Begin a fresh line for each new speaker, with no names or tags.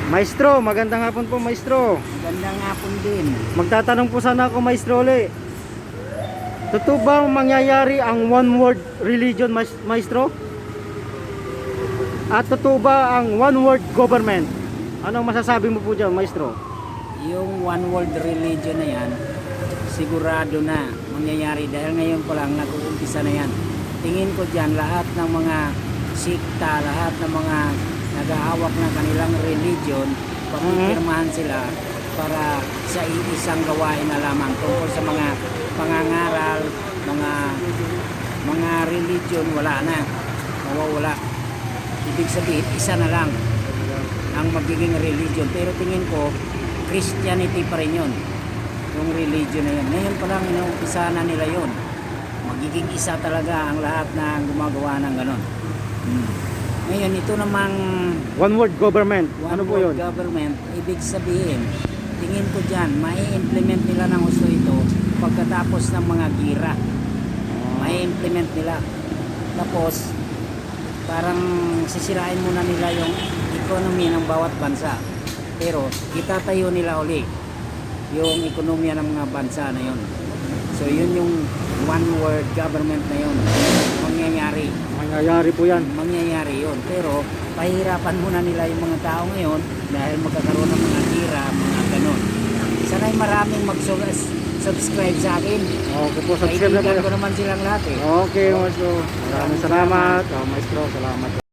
Maestro, magandang hapon po, Maestro.
Magandang hapon din.
Magtatanong po sana ako, Maestro uli. Totoo ba mangyayari ang one world religion, Maestro? At totoo ba ang one world government? Anong masasabi mo po dyan, Maestro?
Yung one world religion na yan, sigurado na mangyayari dahil ngayon pa lang nag-uumpisa na yan. Tingin ko dyan lahat ng mga sikta, lahat ng mga nag-aawak ng kanilang religion, papipirmahan sila para sa isang gawain na lamang tungkol sa mga pangangaral, mga religion, wala na, mawawala. Ibig sabihin, isa na lang ang magiging religion. Pero tingin ko, Christianity pa rin yun, yung religion na yun. Ngayon pa lang, inuumpisa na nila yun. Magiging isa talaga ang lahat na gumagawa ng ganon. Ngayon, ito namang
One world government. Ano po yun?
government, ibig sabihin, tingin ko dyan, mai-implement nila ng gusto ito pagkatapos ng mga gira. Mai-implement nila. Tapos, parang sisirain muna nila yung economy ng bawat bansa. Pero, itatayo nila uli yung ekonomiya ng mga bansa na yun. So, yun yung one world government na yun. Mangyayari.
Mangyayari po yan.
Mangyayari yun. Pero pahirapan muna nila yung mga tao ngayon dahil magkakaroon ng mga tira, mga ganon. Sana'y maraming mag-subscribe sa akin.
Okay po, subscribe na
Kaibigan
po.
ko naman silang lahat eh.
Okay, Maestro. Maraming salamat. Maestro, salamat.